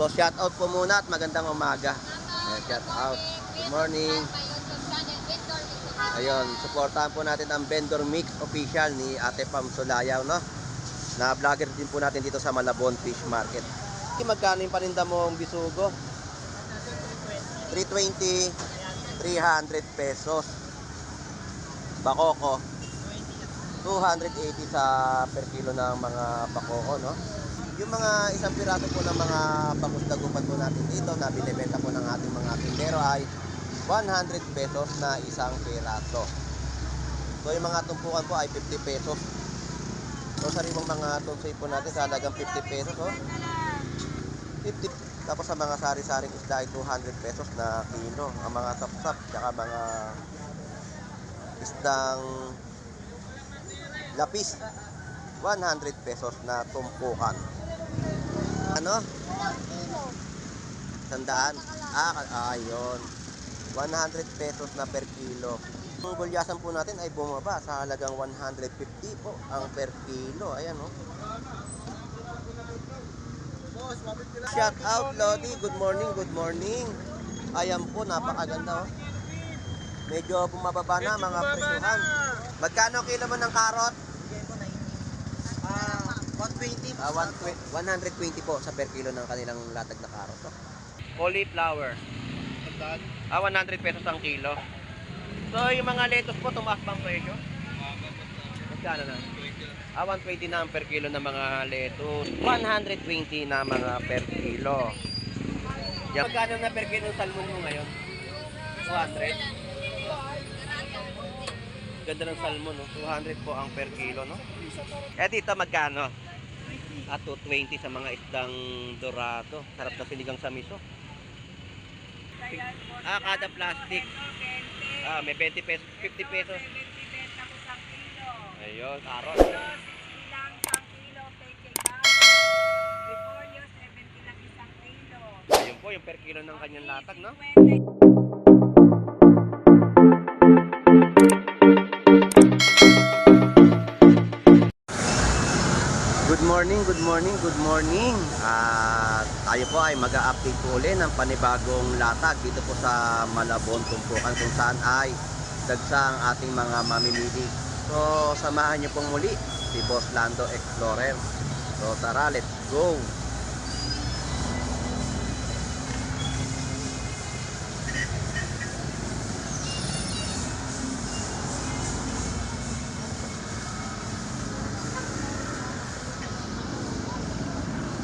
So shout out po muna at magandang umaga. Shout out. Good morning. Ayun, suportahan po natin ang Vendor Mix official ni Ate Pam Sulayaw, no? Na vlogger din po natin dito sa Malabon Fish Market. Magkano yung paninda mo ang bisugo? 320, 300 pesos. Bakoko, 280 sa per kilo ng mga bakoko, no? Yung mga isang piraso po ng mga bangus dagupan po natin dito na binibenta po ng ating mga tindero ay 100 pesos na isang piraso. So yung mga tumpukan po ay 50 pesos. So sariwang mga tunsay po natin sa halagang 50 pesos, oh. 50. Tapos sa mga sari-saring isda ay 200 pesos na kilo. Ang mga sapsap tsaka mga isdang lapis, 100 pesos na tumpukan. Ano? 100. Ayun. 100 pesos na per kilo. Ang gulyasan po natin ay bumaba sa halagang 150 po ang per kilo. Ayan, oh. Shout out Lodi, good morning, good morning. Ayan po, napakaganda, oh. Medyo bumababa na mga presyuhan. Magkano kilo mo ng karot? 120. 120 po sa per kilo ng kanilang latag na karot, oh. Cauliflower. 100 pesos ang kilo. So yung mga lettuce po, tumaas bang presyo? Magkano na? 120 na ang per kilo ng mga lettuce. 120 na mga per kilo. Magkano na per kilo ng salmon mo ngayon? 200. Ganda ng salmon, no? 200 po ang per kilo, no? Eh dito magkano? 220 sa mga isdang dorado. Sarap na sinigang sa miso. Kada plastic. May 20 pesos, 50 pesos. Ayun, karot. Ayun po, yung per kilo ng kanyang latag, no? Good morning, good morning, good morning. Tayo po ay mag-a-update po ulit ng panibagong latag dito po sa Malabon, Tumpukan, kung saan ay dagsa ang ating mga mamimili. So, samahan niyo pong muli si Boss Lando Explorer. So, tara, let's go!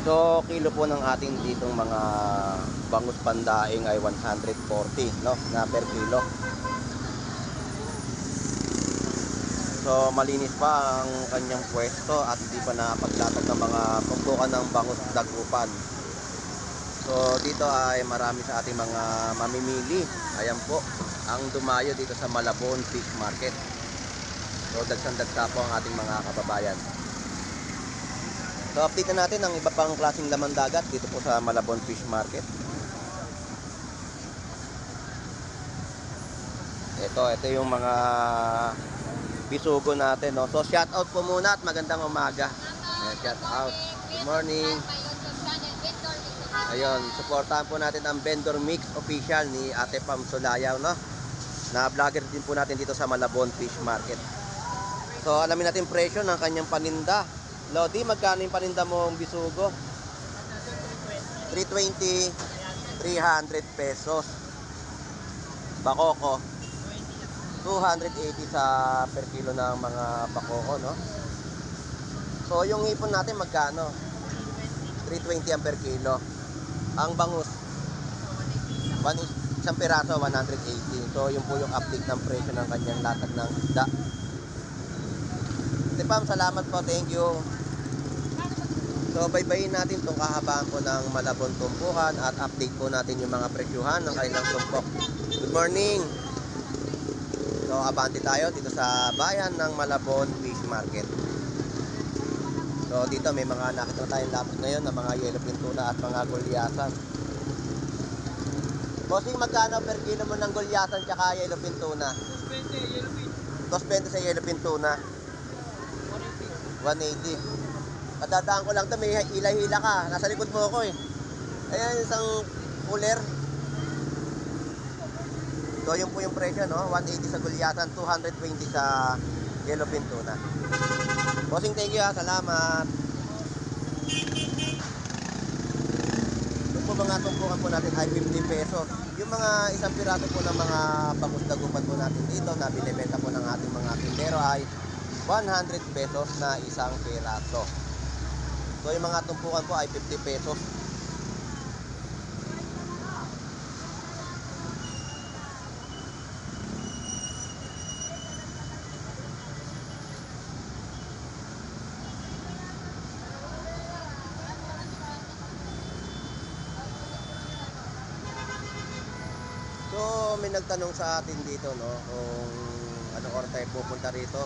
So, kilo po ng ating ditong mga bangus pandaing ay 140, no, na per kilo. So, malinis pa ang kanyang pwesto at hindi pa napaglatag ng mga tumpukan ng bangus dagupan. So, dito ay marami sa ating mga mamimili. Ayan po, ang dumayo dito sa Malabon Fish Market. So, dagsang-dagsa po ang ating mga kababayan. So, update na natin ang iba pang klaseng laman dagat dito po sa Malabon Fish Market. Ito yung mga bisugo natin, no? So, shout out po muna at magandang umaga. Shout out. Good morning. Ayun, suportahan po natin ang Vendor Mix official ni Ate Pam Sulayaw, no? Na vlogger din po natin dito sa Malabon Fish Market. So, alamin natin presyo ng kanyang paninda. Lodi, magkano yung paninda mo ang bisugo? 320, 300 pesos. Bakoko, 280 sa per kilo ng mga bakoko, no? So, yung hipon natin magkano? 320 ang per kilo. Ang bangus, isang piraso, 180. So, yun po yung update ng presyo ng kanyang latag ng isda. Pam, salamat po, thank you. So, baybayin natin itong kahabaan po ng Malabon Tumpukan at update po natin yung mga presyuhan ng kanilang tumpok. Good morning! So, abante tayo dito sa bayan ng Malabon Fish Market. So, dito may mga nakita tayong lapit ngayon ng mga yellowfin tuna at mga gulyasan. Bossing, magkano per kilo mo ng gulyasan tsaka yellowfin tuna? 220 yellowfin. 220 sa yellowfin tuna. 180. Kadadaan ko lang to, may hila-hila ka. Nasa likod mo ako eh. Ayan, isang cooler. So, yun po yung presyo, no? 180 sa Gulyatan, 220 sa Yellowfin Tuna. Bossing, thank you ha. Salamat. Yung po mga tumpukan po natin ay 50 pesos. Yung mga isang piraso po ng mga bangus dagupan po natin dito na binibenta po ng ating mga tindero ay 100 pesos na isang piraso. So, yung mga tumpukan po ay 50 pesos. So, may nagtanong sa atin dito, no, kung anong oras tayo pupunta rito.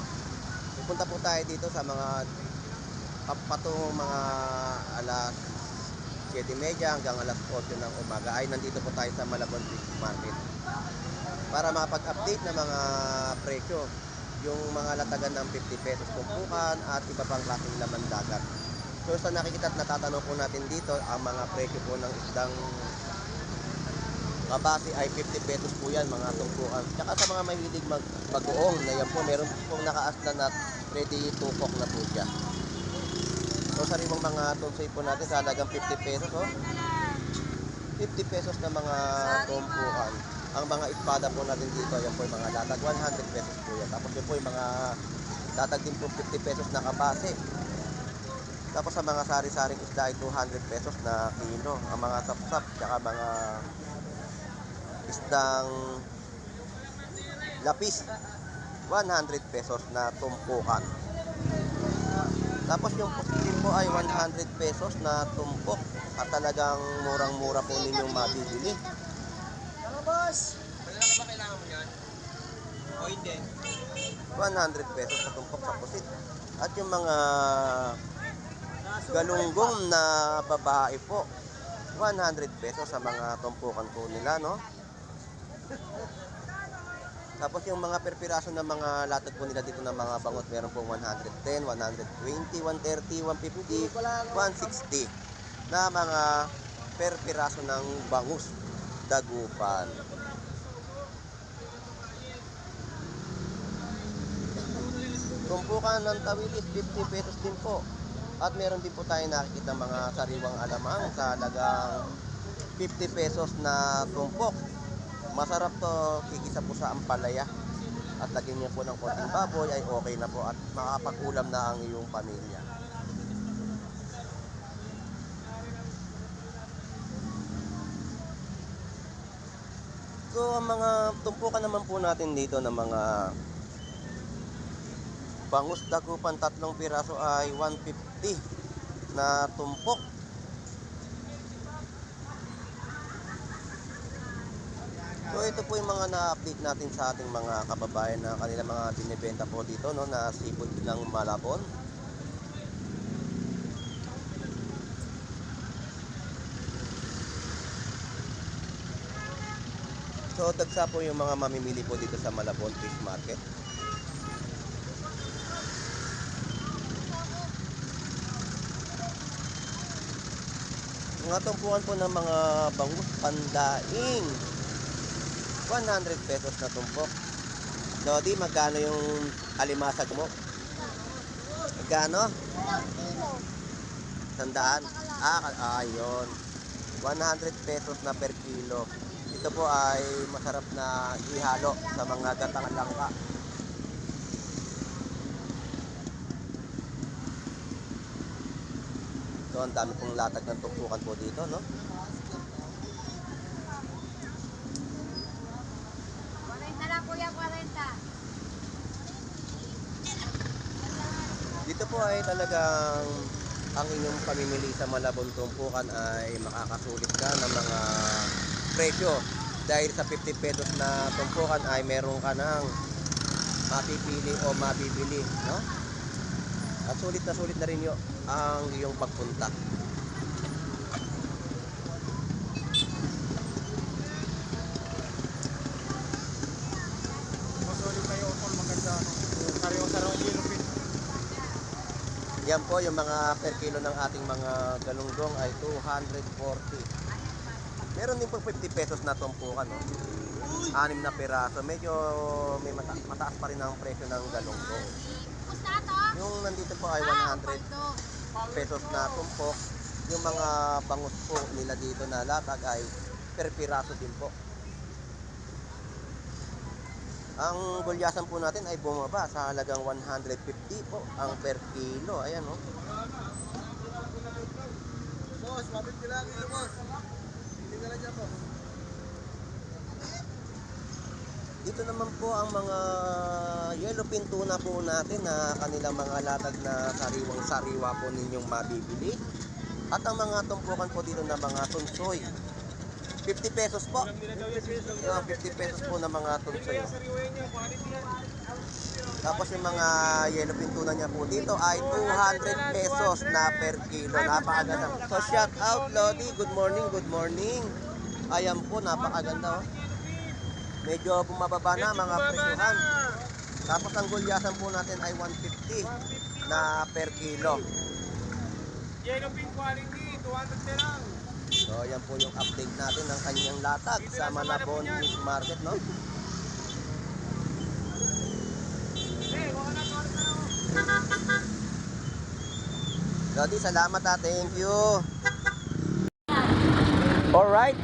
Pupunta po tayo dito sa mga patungong mga alas 7:30 hanggang alas 8 ng umaga ay nandito po tayo sa Malabon Fish Market para makapag-update ng mga presyo, yung mga latagan ng 50 pesos tumpukan at iba pang klaseng laman dagat. So, sa nakikita at natatanong po natin dito, ang mga presyo po ng isdang kabase ay 50 pesos po yan, mga tumpukan. Tsaka sa mga mahilig mag-uong, na yan po, meron pong nakaaslan na ready to cook na po siya. So, sariwang mga tunsoy po natin sa halagang 50 pesos, oh. 50 pesos na mga tumpukan. Ang mga espada po natin dito, yan po yung mga latag, 100 pesos po yan. Tapos yun po yung mga latag din po 50 pesos na kabase. Tapos sa mga sari-saring isda ay 200 pesos na kilo. Ang mga sapsap, tsaka mga isdang lapis, 100 pesos na tumpukan. Tapos yung pusitin po ay 100 pesos na tumpok at talagang murang-mura po ninyong mabibili. Ano boss? Malaki ba kailangan mo yan? O hindi? 100 pesos na tumpok sa pusit. At yung mga galunggong na babae po, 100 pesos sa mga tumpukan po nila, no? Tapos yung mga perpiraso ng mga latag po nila dito ng mga bangot, meron po 110, 120, 130, 150, 160 na mga perpiraso ng bangus dagupan. Tumpukan ng tawilis, 50 pesos din po. At meron din po tayo nakikita mga sariwang alamang sa halagang 50 pesos na tumpok. Masarap to, kikisa po sa ampalaya at lagyan niyo po ng konting baboy ay okay na po at makapag-ulam na ang iyong pamilya. So, ang mga tumpukan naman po natin dito ng mga bangus dagupan, 3 piraso ay 150 na tumpok. So, ito po yung mga na-update natin sa ating mga kababayan na kanila mga binibenta po dito, no, na seafood ng Malabon. So, dagsa po yung mga mamimili po dito sa Malabon Fish Market. Mga tumpukan po ng mga bangus pandaing, 100 pesos na tumpok. Lodi, magkano yung alimasag mo? Magkano? 100. Ayun. 100 pesos na per kilo. Ito po ay masarap na ihalo sa mga gatang langka. So, ang dami pong latag ng tumpukan po dito, no? Kuya, 40. Dito po ay talagang ang inyong pamimili sa Malabon tumpukan ay makakasulit ka ng mga presyo. Dahil sa 50 pesos na tumpukan ay meron ka ng mapipili o mabibili, no? At sulit na rin yun ang iyong pagpunta. Yan po yung mga per kilo ng ating mga galunggong ay 240. Meron din po 50 pesos na tumpukan, no? 6 na piraso. Medyo may mataas pa rin ang presyo ng galunggong. Yung nandito po ay 100 pesos na tumpok. Yung mga bangus po nila dito na latag ay per piraso din po. Ang gulyasan po natin ay bumaba sa halagang 150 po ang per kilo. Ayan, no? Boss, mabit ko lang kilo, boss. Hindi ka lang dyan, boss. Dito naman po ang mga yellowfin tuna po natin na kanilang mga latag na sariwang-sariwa po ninyong mabibili. At ang mga tumpukan po dito na mga tunsoy. 50 pesos po. Yung 50 pesos po na mga tunsoy. Tapos yung mga yellowfin tuna niya po dito ay 200 pesos na per kilo. Napakaganda. So shout out Lodi, good morning, good morning. Ayan po, napakaganda, oh. Medyo bumababa na mga presyohan. Tapos ang gulyasan po natin ay 150 na per kilo. Yellowfin quality, 200 na lang. So yan po yung update natin ng kanyang latag sa Malabon Fish Market, no? Lodi, salamat ha. Thank you. Alright.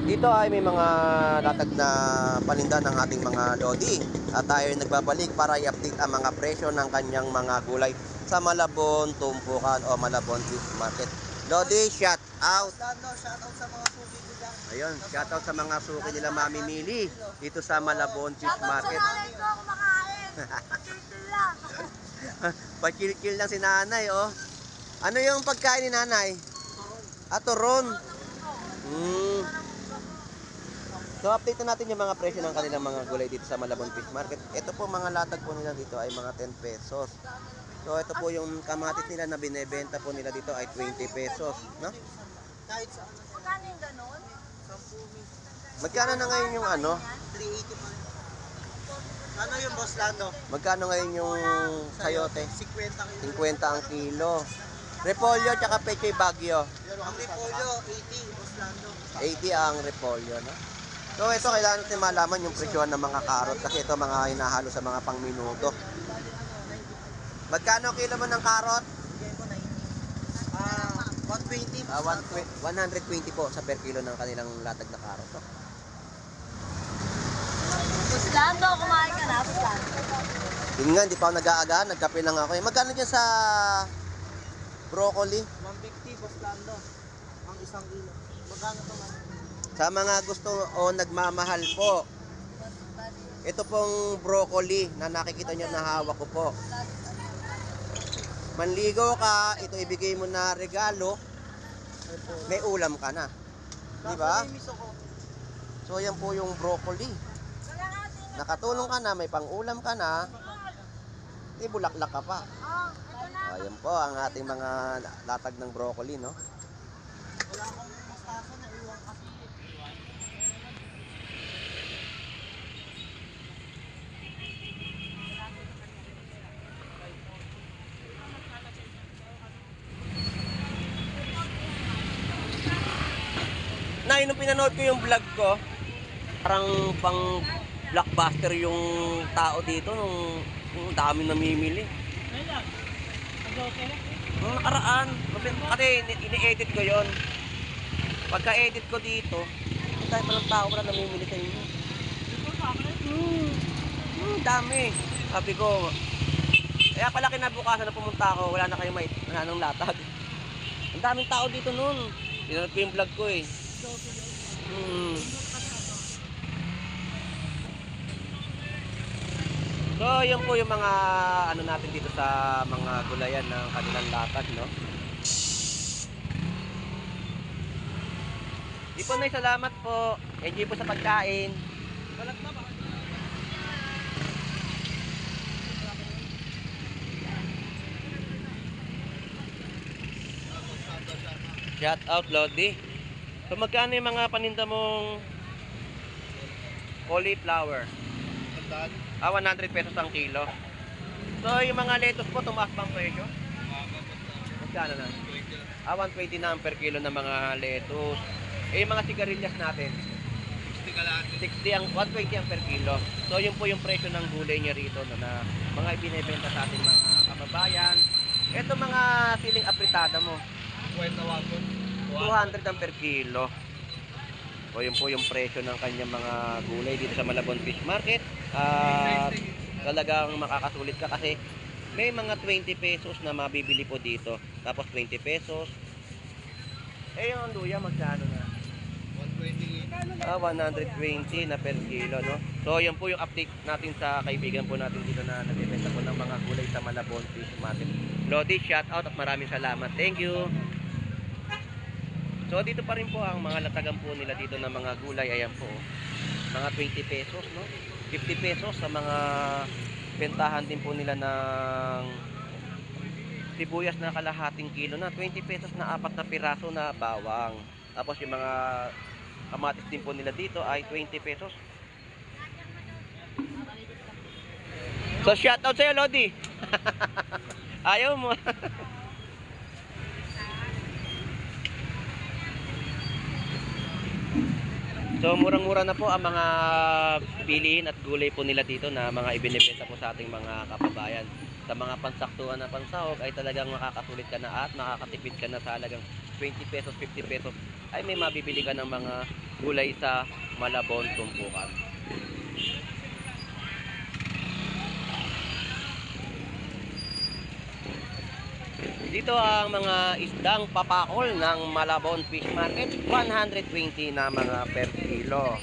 Dito ay may mga latag na paninda ng ating mga Lodi. At tayo nagbabalik para i-update ang mga presyo ng kanyang mga gulay sa Malabon Tumpukan o Malabon Fish Market. Lodi, shout out. Shout out sa mga suki ko dyan. Ayun, shout out sa mga suki nila mamimili dito sa Malabon Fish Market. Shoutout sa nanay ko kumakain. Pagkiltil lang. Pagkilkil lang si nanay, oh. Ano yung pagkain ni nanay? Turon. So update na natin yung mga presyo ng kanilang mga gulay dito sa Malabon Fish Market. Ito po mga latag po nila dito ay mga 10 pesos. So ito po yung kamatis nila na binebenta po nila dito ay 20 pesos, no? Kahit sa ano, Magkano yung ganun? 10 Magkano na ngayon yung ano? 380 pa rin. Ano yung boss Lando? Magkano ngayon yung sayote? 50 50 ang kilo. Repolyo tsaka pechoy bagyo. Ang repolyo, 80, boss Lando. 80 ang repolyo, no? So ito kailangan natin malaman yung presyohan ng mga karot kasi ito mga hinahalo sa mga pangminuto. Magkano kilo mo ng karot? Bigay ko 90. 120. 120 po sa per kilo ng kanilang latag na karot. No? Buslando, kumain ka na. Buslando. Yun nga, hindi pa ako nag-aaga, nagkape lang ako. Magkano dyan sa broccoli? 150, boss Lando. Ang isang kilo. Magkano to man? Sa mga gusto o nagmamahal po, ito pong broccoli na nakikita nyo na hawak ko po. Manligaw ka, ito ibigay mo na regalo, may ulam ka na. Di ba? Miso ko. So yan po yung broccoli. Nakatulong ka na, may pang-ulam ka na, di bulaklak ka pa. Oh, ito na. Ayan po ang ating mga latag ng broccoli, no? Wala akong mustasa na iwan kasi. Na, nung pinanood ko yung vlog ko, parang pang blockbuster yung tao dito nung dami namimili. Nung nakaraan, kasi ini-edit ko yon. Pagka-edit ko dito, ang dami palang tao na namimili sa inyo. Dami. Sabi ko, kaya pala kinabukasan na pumunta ako, wala na kayong wala nang latag. Ang daming tao dito nun. Pinanood ko yung vlog ko eh. So, yun po yung mga ano natin dito sa mga gulayan ng kanilang latag, no? Di po, Nay, salamat po. Enjoy po sa pagkain. Balat na ba? Shout out, Lodi. So, magkano yung mga paninda mong cauliflower? 100 pesos ang kilo. So, yung mga lettuce po, tumaas bang presyo? Magkano na? 120 na ang per kilo ng mga lettuce. Eh, yung mga sigarilyas natin, 60 kalahati. 60 ang 120 ang per kilo. So yun po yung presyo ng gulay niya rito no, na mga ibinebenta sa ating mga kababayan. Ito mga siling apritada mo, Kwenta wagon. 200 ang per kilo. So yun po yung presyo ng kanyang mga gulay dito sa Malabon Fish Market. At talagang makakasulit ka kasi may mga 20 pesos na mabibili po dito. Tapos 20 pesos. Eh yung luya magkano na? 120. 120 na per kilo, no? So, yan po yung update natin sa kaibigan po natin dito na nagbebenta po ng mga gulay sa Malabon Fish Market. Lodi, shout out at maraming salamat. Thank you. So, dito pa rin po ang mga latagan po nila dito ng mga gulay. Ayan po, mga 20 pesos, no? 50 pesos sa mga bentahan din po nila ng sibuyas na kalahating kilo na 20 pesos na 4 na piraso na bawang. Tapos yung mga kamatis din po nila dito ay 20 pesos. So shout out sa'yo, Lodi. Ayaw mo. So murang-mura na po ang mga bilihin at gulay po nila dito na mga ibinebenta po sa ating mga kababayan. Sa mga pansaktuhan na pansahog ay talagang makakasulit ka na at makakatipid ka na sa halagang 20 pesos, 50 pesos ay may mabibili ka ng mga gulay sa Malabon Tumpukan. Dito ang mga isdang papakol ng Malabon Fish Market, 120 na mga per kilo.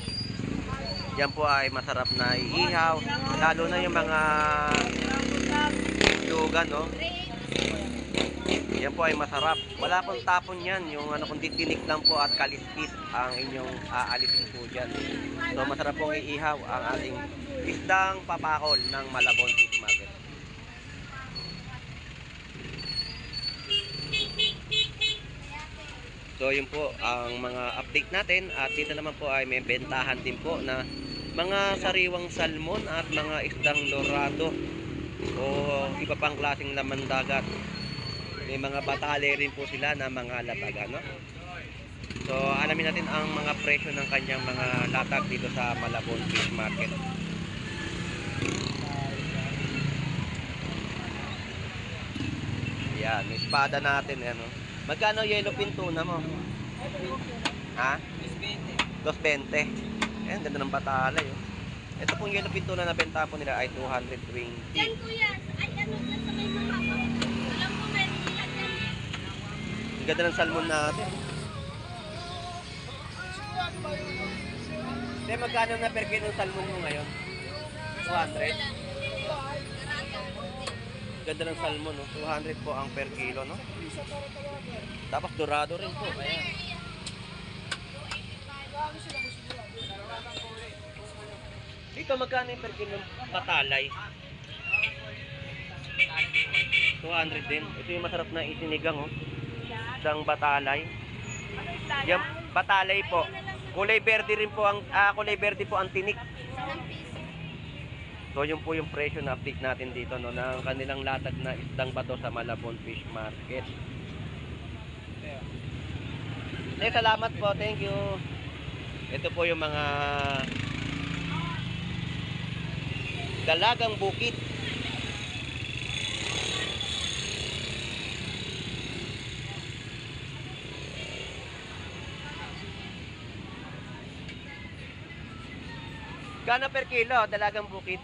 Yan po ay masarap na iihaw, lalo na yung mga lugan, no? Yan po ay masarap. Wala pong tapon yan, yung ano, kundi tinik lang po at kaliskis ang inyong aalisin po dyan. So masarap pong iihaw ang ating isdang papakol ng Malabon Fish Market. So yun po ang mga update natin at dito naman po ay may bentahan din po na mga sariwang salmon at mga isdang dorado o iba pang klaseng laman dagat. May mga batale rin po sila na mga lataga, no? So alamin natin ang mga presyo ng kanyang mga latag dito sa Malabon Fish Market. Yan, may espada natin, ano? Magkano yellowfin tuna mo? Ha? 220. Ayan, ganda ng batalay, oh. Ito pong yellowfin tuna na benta po nila ay 220. Yan kuya. Ay ano dyan sa may mga ako. Alam ko meron sila dyan. Ang ganda ng salmon natin. Hindi, magkano na per kilo ng salmon mo ngayon? 200? Ganda ng salmon, no? 200 po ang per kilo, no? Tapos dorado rin po. Ayan. Dito magkano yung per kilo ng batalay? 200 din. Ito yung masarap na isinigang, oh. Isang batalay. Yung batalay po. Kulay verde rin po ang kulay verde po ang tinik. So yun po yung presyo na update natin dito, no, ng kanilang latag na isdang bato sa Malabon Fish Market. Salamat po, thank you. Ito po yung mga dalagang bukid. Gano per kilo dalagang bukid?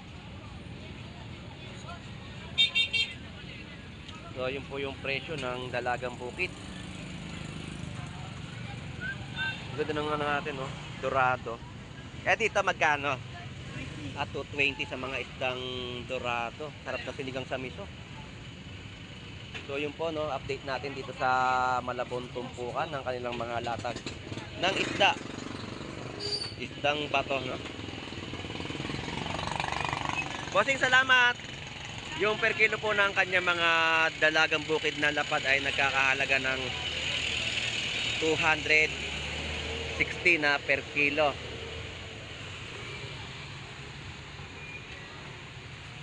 So yun po yung presyo ng dalagang bukid. Ganda ng ano natin, no? Dorado. Eh dito magkano? At 220 sa mga isdang dorado. Sarap na sinigang sa miso. So yun po, no, update natin dito sa Malabon Tumpukan ng kanilang mga latag ng isda. Isdang bato, no? Bossing, salamat. Yung per kilo po ng kanya mga dalagang bukid na lapad ay nagkakahalaga ng 260 na per kilo.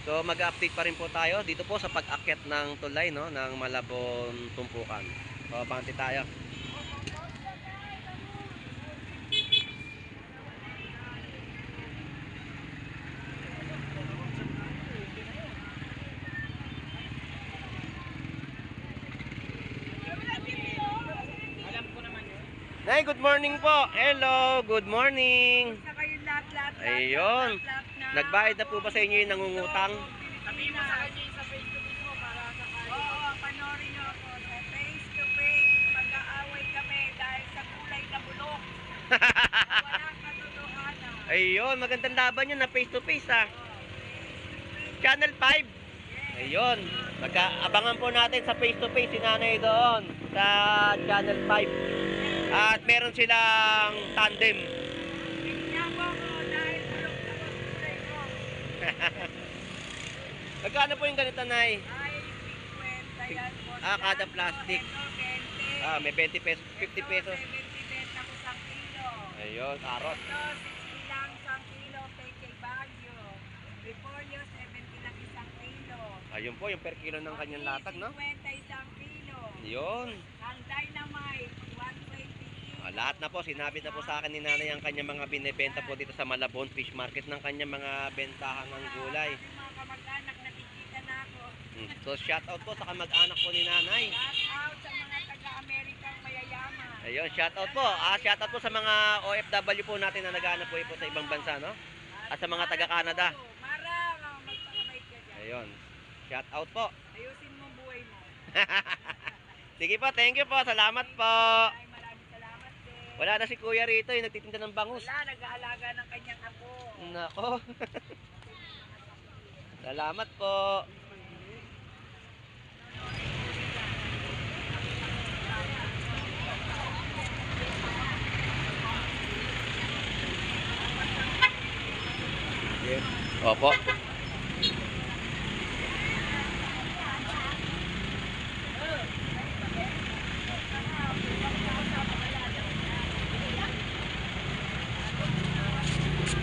So mag-update pa rin po tayo dito po sa pag-akyat ng tulay, no, ng Malabon Tumpukan. So bante tayo. Nay, good morning po. Hello, good morning. Sa kayo lahat. Ayun. Nagbayad na po ba sa inyo yung nangungutang? Sabihin mo sa kanya sa face to face mo para sa kayo. Oo, panoorin niyo ako. Sa face to face, mag-aaway kami dahil sa kulay na bulok. Walang katotohanan. Ayun, magandang laban yun na face to face ha. Channel 5. Ayun, abangan po natin sa face to face si nanay doon sa Channel 5. At meron silang tandem. Tingnan mo ako dahil bulok na kulay ko. Magkano po yung ganito, Nay? Ay, 50 yan po. Kada plastic. Ito, 20. May 20 pesos, 50 pesos. 70 benta ko sa kilo. Ayun, karot. Ito, 60 lang isang kilo, kay Baguio. Repolyo, 70 lang isang kilo. Ayun po, yung per kilo ng kanyang latag, no? 50 isang kilo. Yun. Ang dynamite, 120 kilo. Lahat na po, sinabi na po sa akin ni nanay ang kanyang mga binibenta po dito sa Malabon Fish Market ng kanyang mga bentahan ng gulay. Yung mga kamag-anak, nakikita na ako. So, shout out po sa kamag-anak po ni nanay. Shout out sa mga taga-Amerikang mayayaman. Ayun, shout out po. Shout out po sa mga OFW po natin na naghahanap po sa ibang bansa, no? At sa mga taga-Canada. Marang, magpakabait ka dyan. Ayun. Shout out po. Ayusin mo ang buhay mo. Sige po, thank you po. Salamat po. Ay, maraming salamat din. Wala na si Kuya rito, yung nagtitinda ng bangus. Wala, nag-aalaga ng kanyang apo. Nako. Salamat po. Opo.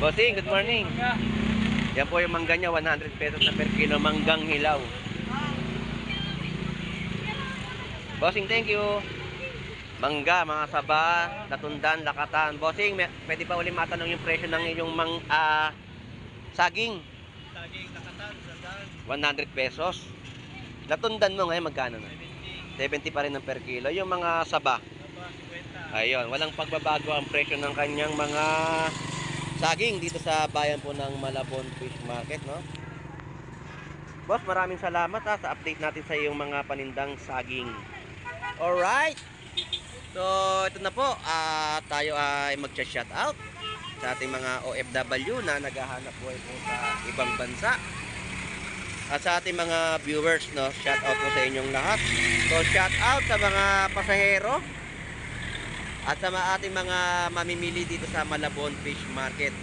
Bossing, good morning. Yan po yung mangga niya, 100 pesos na per kilo, manggang hilaw. Bossing, thank you. Mangga, mga saba, latundan, lakatan. Bossing, pwede pa ulit matanong yung presyo ng inyong saging? Saging, nakatan, sandaan, 100 pesos. Latundan mo ngayon, magkano na? 70 pa rin ng per kilo. Yung mga saba, 50. ayun, walang pagbabago ang presyo ng kanyang mga saging dito sa bayan po ng Malabon Fish Market, no? Boss, maraming salamat sa update natin sa iyong mga panindang saging. Alright! So, ito na po. Tayo ay mag-shout out sa ating mga OFW na naghahanap buhay po sa ibang bansa. At sa ating mga viewers, no? Shout out po sa inyong lahat. So, shout out sa mga pasahero at sa ating mga mamimili dito sa Malabon Fish Market.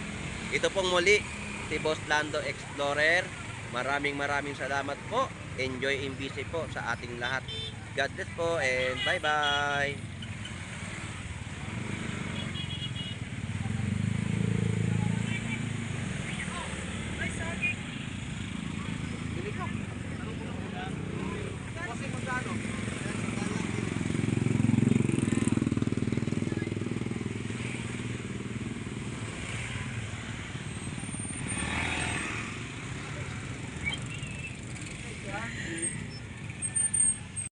Ito pong muli si Boss Lando Explorer. Maraming salamat po. Enjoy and busy po sa ating lahat. God bless po and bye bye.